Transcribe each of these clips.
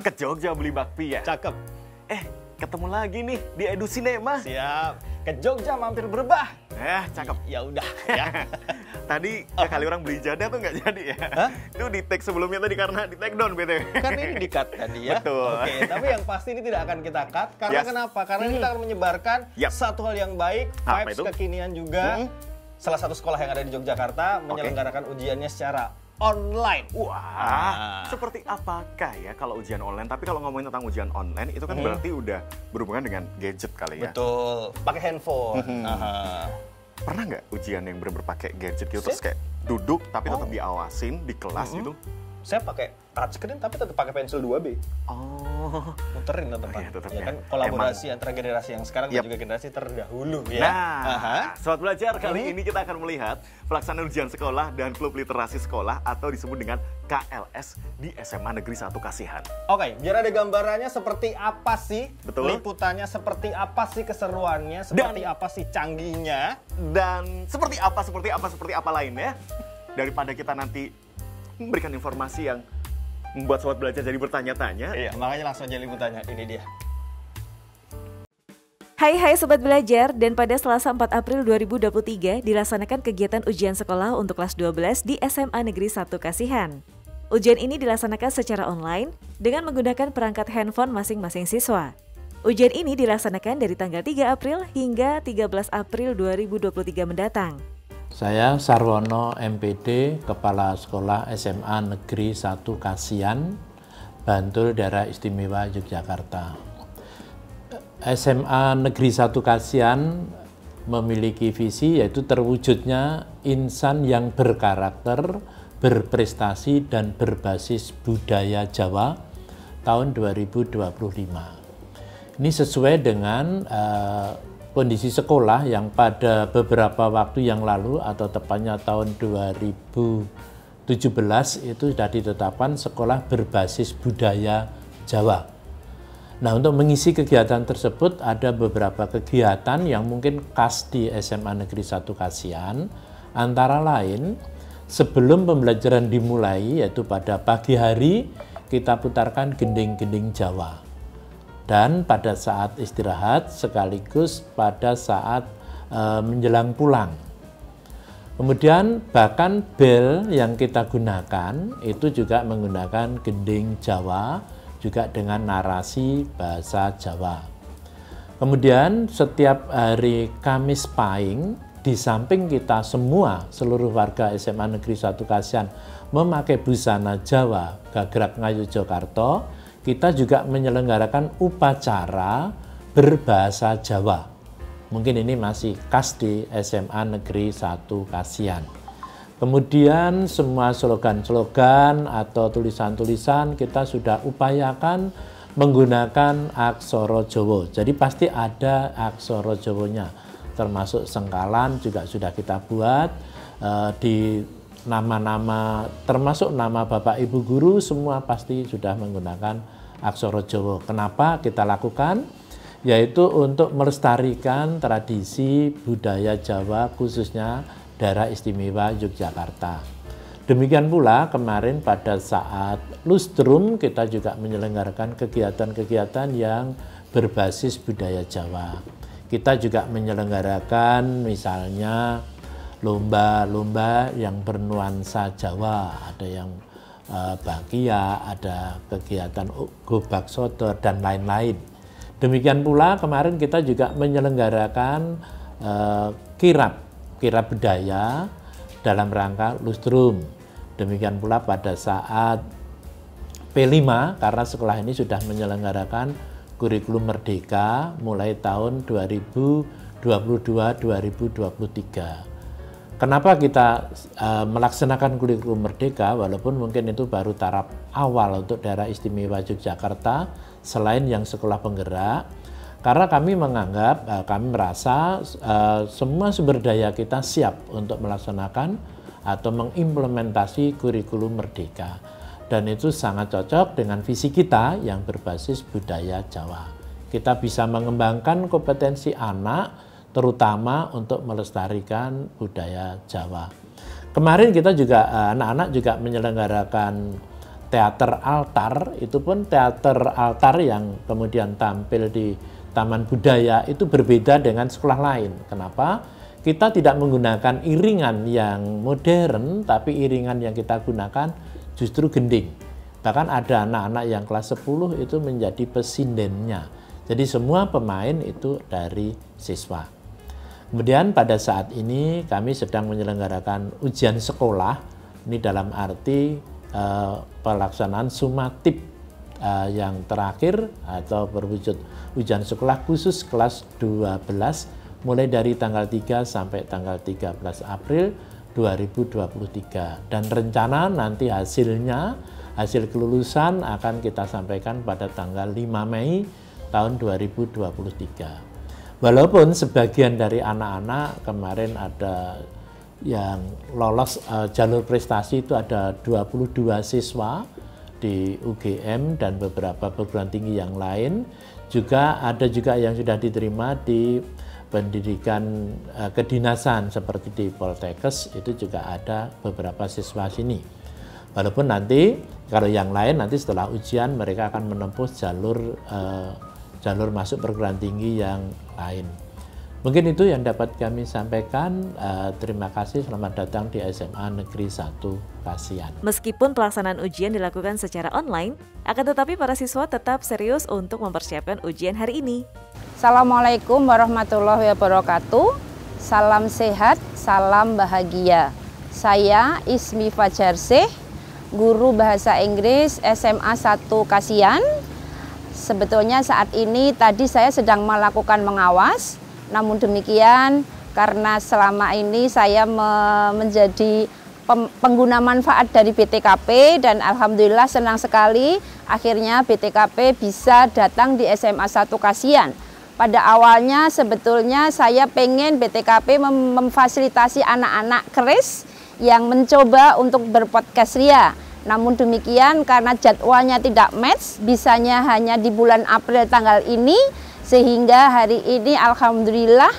Ke Jogja beli bakpi ya? Cakep. Ketemu lagi nih di Edu Cinema. Siap. Ke Jogja mampir berbah. Cakep. Ya udah ya. Tadi kali orang beli jadah tuh nggak jadi ya? Hah? Itu di tag sebelumnya tadi karena di take down BTW. Kan ini di-cut tadi ya. Betul. Oke, tapi yang pasti ini tidak akan kita cut. Karena Yes. kenapa? Karena kita akan menyebarkan Yap. satu hal yang baik, Apa vibes itu? kekinian juga. Salah satu sekolah yang ada di Yogyakarta menyelenggarakan ujiannya secara online. Wah, seperti apakah ya kalau ujian online? Tapi kalau ngomongin tentang ujian online, itu kan berarti udah berhubungan dengan gadget kali ya? Betul, pakai handphone. Pernah nggak ujian yang bener-bener pakai gadget gitu, terus kayak duduk tapi tetap diawasin di kelas gitu? Saya pakai touchscreen tapi tetap pakai pensil 2B. Oh, Muterin tetap. iya, tetap Ya ya. kan kolaborasi antara generasi yang sekarang dan juga generasi terdahulu ya. Nah, Sobat Belajar, kali ini kita akan melihat pelaksanaan ujian sekolah dan klub literasi sekolah atau disebut dengan KLS di SMA Negeri 1 Kasihan. Oke, biar ada gambarannya seperti apa sih Betul. liputannya, seperti apa sih keseruannya, seperti apa sih canggihnya. Dan seperti apa lainnya, daripada kita nanti memberikan informasi yang membuat Sobat Belajar jadi bertanya-tanya. Iya, makanya langsung aja liputannya. Ini dia. Hai Sobat Belajar, dan pada Selasa 4 April 2023 dilaksanakan kegiatan ujian sekolah untuk kelas 12 di SMA Negeri 1 Kasihan. Ujian ini dilaksanakan secara online dengan menggunakan perangkat handphone masing-masing siswa. Ujian ini dilaksanakan dari tanggal 3 April hingga 13 April 2023 mendatang. Saya Sarwono MPD, Kepala Sekolah SMA Negeri 1 Kasihan, Bantul, Daerah Istimewa Yogyakarta. SMA Negeri 1 Kasihan memiliki visi yaitu terwujudnya insan yang berkarakter, berprestasi, dan berbasis budaya Jawa tahun 2025. Ini sesuai dengan kondisi sekolah yang pada beberapa waktu yang lalu atau tepatnya tahun 2017 itu sudah ditetapkan sekolah berbasis budaya Jawa. Nah, untuk mengisi kegiatan tersebut ada beberapa kegiatan yang mungkin khas di SMA Negeri 1 Kasihan, antara lain sebelum pembelajaran dimulai yaitu pada pagi hari kita putarkan gending-gending Jawa. Dan pada saat istirahat sekaligus pada saat menjelang pulang. Kemudian bahkan bel yang kita gunakan itu juga menggunakan gending Jawa juga dengan narasi bahasa Jawa. Kemudian setiap hari Kamis Pahing di samping kita semua seluruh warga SMA Negeri 1 Kasihan memakai busana Jawa Gagrak Ngayu Jogarta, kita juga menyelenggarakan upacara berbahasa Jawa. Mungkin ini masih khas di SMA Negeri 1 Kasihan. Kemudian semua slogan-slogan atau tulisan-tulisan kita sudah upayakan menggunakan aksara Jawa. Jadi pasti ada aksara Jawanya. Termasuk sengkalan juga sudah kita buat di nama-nama, termasuk nama Bapak Ibu Guru, semua pasti sudah menggunakan aksara Jawa. Kenapa kita lakukan? Yaitu untuk melestarikan tradisi budaya Jawa, khususnya daerah istimewa Yogyakarta. Demikian pula kemarin pada saat lustrum kita juga menyelenggarakan kegiatan-kegiatan yang berbasis budaya Jawa. Kita juga menyelenggarakan misalnya lomba-lomba yang bernuansa Jawa, ada yang bakia, ada kegiatan gobak sodor, dan lain-lain. Demikian pula kemarin kita juga menyelenggarakan kirab budaya dalam rangka lustrum. Demikian pula pada saat P5, karena sekolah ini sudah menyelenggarakan kurikulum merdeka mulai tahun 2022-2023. Kenapa kita melaksanakan kurikulum merdeka walaupun mungkin itu baru taraf awal untuk daerah istimewa Yogyakarta selain yang sekolah penggerak? Karena kami menganggap, kami merasa semua sumber daya kita siap untuk melaksanakan atau mengimplementasi kurikulum merdeka. Dan itu sangat cocok dengan visi kita yang berbasis budaya Jawa. Kita bisa mengembangkan kompetensi anak terutama untuk melestarikan budaya Jawa. Kemarin kita juga anak-anak juga menyelenggarakan teater altar, itu pun teater altar yang kemudian tampil di Taman Budaya itu berbeda dengan sekolah lain. Kenapa? Kita tidak menggunakan iringan yang modern, tapi iringan yang kita gunakan justru gending. Bahkan ada anak-anak yang kelas 10 itu menjadi pesindennya. Jadi semua pemain itu dari siswa. Kemudian pada saat ini kami sedang menyelenggarakan ujian sekolah, ini dalam arti pelaksanaan sumatip yang terakhir atau berwujud ujian sekolah khusus kelas 12 mulai dari tanggal 3 sampai tanggal 13 April 2023. Dan rencana nanti hasil kelulusan akan kita sampaikan pada tanggal 5 Mei tahun 2023. Walaupun sebagian dari anak-anak kemarin ada yang lolos jalur prestasi itu ada 22 siswa di UGM dan beberapa perguruan tinggi yang lain. Ada juga yang sudah diterima di pendidikan kedinasan seperti di Poltekkes, itu juga ada beberapa siswa sini. Walaupun nanti kalau yang lain nanti setelah ujian mereka akan menempuh jalur masuk perguruan tinggi yang lain. Mungkin itu yang dapat kami sampaikan. Terima kasih, selamat datang di SMA Negeri 1 Kasihan. Meskipun pelaksanaan ujian dilakukan secara online, akan tetapi para siswa tetap serius untuk mempersiapkan ujian hari ini. Assalamualaikum warahmatullahi wabarakatuh. Salam sehat, salam bahagia. Saya Ismi Fajarsih, guru bahasa Inggris SMA 1 Kasihan. Sebetulnya saat ini tadi saya sedang melakukan mengawas. Namun demikian, karena selama ini saya menjadi pengguna manfaat dari BTKP dan alhamdulillah senang sekali akhirnya BTKP bisa datang di SMA 1 Kasihan. Pada awalnya sebetulnya saya pengen BTKP memfasilitasi anak-anak keris yang mencoba untuk berpodcast ria. Namun demikian karena jadwalnya tidak match, bisanya hanya di bulan April tanggal ini, sehingga hari ini alhamdulillah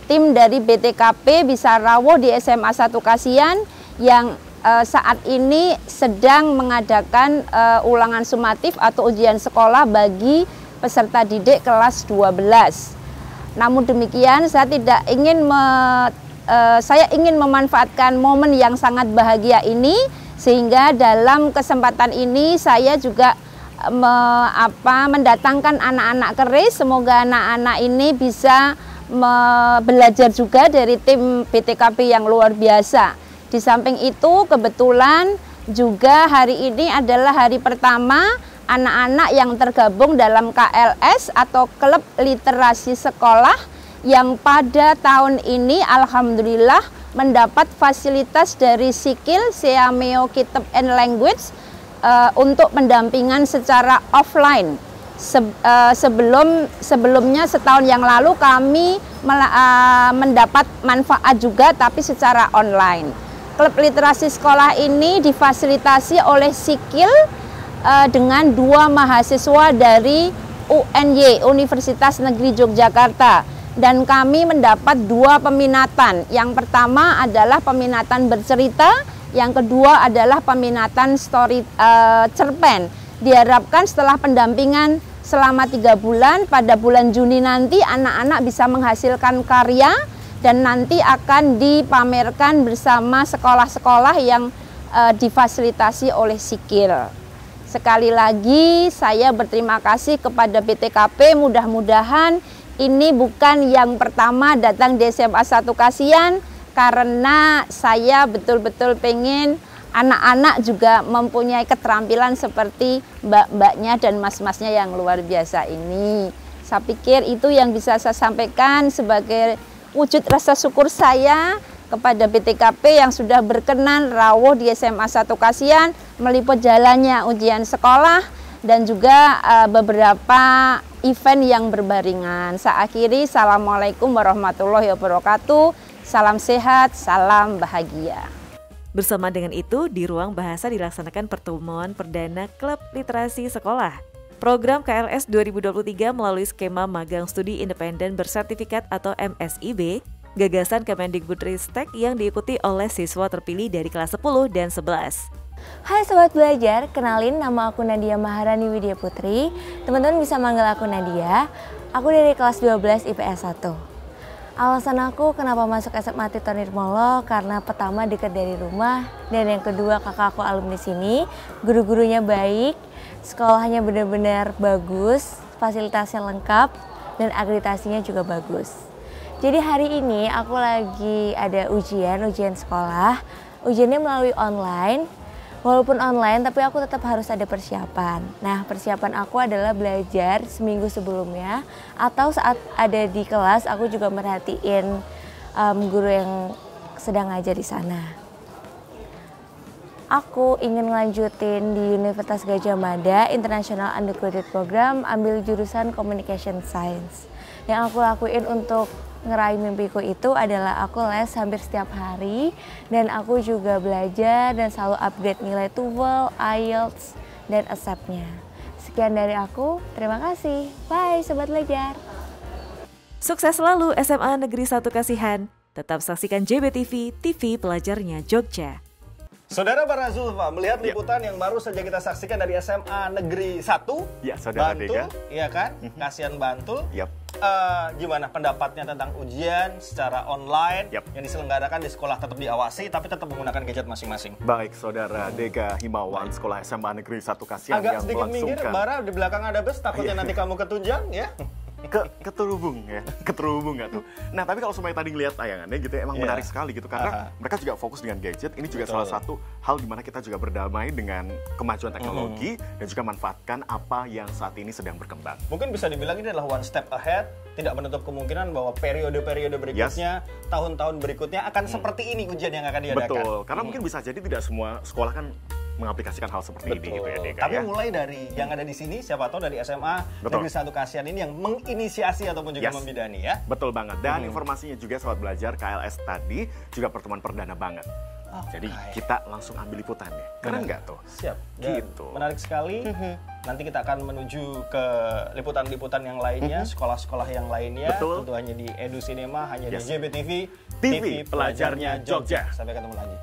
tim dari BTKP bisa rawuh di SMA 1 Kasihan yang saat ini sedang mengadakan ulangan sumatif atau ujian sekolah bagi peserta didik kelas 12. Namun demikian saya ingin memanfaatkan momen yang sangat bahagia ini, sehingga dalam kesempatan ini saya juga mendatangkan anak-anak keris. Semoga anak-anak ini bisa belajar juga dari tim BTKP yang luar biasa. Di samping itu kebetulan juga hari ini adalah hari pertama anak-anak yang tergabung dalam KLS atau Klub Literasi Sekolah yang pada tahun ini alhamdulillah mendapat fasilitas dari Sikil Seameo Kitab and Language untuk pendampingan secara offline. Sebelumnya setahun yang lalu kami mendapat manfaat juga tapi secara online. Klub Literasi Sekolah ini difasilitasi oleh Sikil dengan 2 mahasiswa dari UNY, Universitas Negeri Yogyakarta. Dan kami mendapat 2 peminatan. Yang pertama adalah peminatan bercerita, yang kedua adalah peminatan story cerpen. Diharapkan setelah pendampingan selama 3 bulan, pada bulan Juni nanti anak-anak bisa menghasilkan karya dan nanti akan dipamerkan bersama sekolah-sekolah yang difasilitasi oleh Sikil. Sekali lagi saya berterima kasih kepada BTKP, mudah-mudahan ini bukan yang pertama datang di SMA 1 Kasihan, karena saya betul-betul pengen anak-anak juga mempunyai keterampilan seperti mbak-mbaknya dan mas-masnya yang luar biasa ini. Saya pikir itu yang bisa saya sampaikan sebagai wujud rasa syukur saya kepada BTKP yang sudah berkenan rawuh di SMA 1 Kasihan, meliput jalannya ujian sekolah dan juga beberapa event yang berbaringan. Saya akhiri, Assalamualaikum warahmatullahi wabarakatuh. Salam sehat, salam bahagia. Bersama dengan itu, di ruang bahasa dilaksanakan pertemuan perdana Klub Literasi Sekolah. Program KLS 2023 melalui skema magang studi independen bersertifikat atau MSIB, gagasan Kemendikbudristek yang diikuti oleh siswa terpilih dari kelas 10 dan 11. Hai Sobat Belajar, kenalin nama aku Nadia Maharani Widya Putri. Teman-teman bisa manggil aku Nadia. Aku dari kelas 12 IPS 1. Alasan aku kenapa masuk SMA Tito Nirmolo karena pertama dekat dari rumah, dan yang kedua kakak aku alumni sini, guru-gurunya baik, sekolahnya benar-benar bagus, fasilitasnya lengkap, dan akreditasinya juga bagus. Jadi hari ini aku lagi ada ujian sekolah. Ujiannya melalui online. Walaupun online, tapi aku tetap harus ada persiapan. Nah, persiapan aku adalah belajar seminggu sebelumnya, atau saat ada di kelas aku juga merhatiin guru yang sedang ngajar di sana. Aku ingin lanjutin di Universitas Gadjah Mada International Undergraduate Program, ambil jurusan Communication Science. Yang aku lakuin untuk ngeraih mimpiku itu adalah aku les hampir setiap hari, dan aku juga belajar dan selalu upgrade nilai TOEFL, IELTS, dan ASEP-nya. Sekian dari aku, terima kasih. Bye Sobat Belajar. Sukses selalu SMA Negeri 1 Kasihan. Tetap saksikan JBTV, TV pelajarnya Jogja. Saudara Bara Zulfa, melihat liputan yang baru saja kita saksikan dari SMA Negeri 1, Ya, Saudara Bantul, Dega. iya kan? Kasihan Bantul. Yap. Gimana pendapatnya tentang ujian secara online Yap. yang diselenggarakan di sekolah, tetap diawasi tapi tetap menggunakan gadget masing-masing? Baik, Saudara Dega Himawan, Sekolah SMA Negeri 1 Kasihan Agak yang sedikit minggir, melangsungkan. Bara, di belakang ada bus, takutnya nanti kamu ketunjang ya. Keterhubung ya, keterhubung nggak tuh. Nah, tapi kalau semuanya tadi ngelihat tayangannya gitu emang menarik sekali gitu karena mereka juga fokus dengan gadget. Ini juga salah satu hal di mana kita juga berdamai dengan kemajuan teknologi dan juga manfaatkan apa yang saat ini sedang berkembang. Mungkin bisa dibilang ini adalah one step ahead, tidak menutup kemungkinan bahwa periode-periode berikutnya, tahun-tahun berikutnya akan seperti ini ujian yang akan diadakan. Betul, karena mungkin bisa jadi tidak semua sekolah kan mengaplikasikan hal seperti ini gitu ya, Dega. Tapi ya. mulai dari yang ada di sini, siapa tahu dari SMA Betul. Negeri 1 Kasihan ini yang menginisiasi ataupun juga membidani ya. Betul banget. Dan informasinya juga Sobat Belajar KLS tadi juga pertemuan perdana banget. Jadi kita langsung ambil liputannya. Keren nggak tuh? Siap. Dan Gitu. menarik sekali. Nanti kita akan menuju ke liputan-liputan yang lainnya, sekolah-sekolah yang lainnya. Betul. Tentu hanya di Edu Cinema, hanya di JBTV, TV pelajarnya Jogja. Sampai ketemu lagi.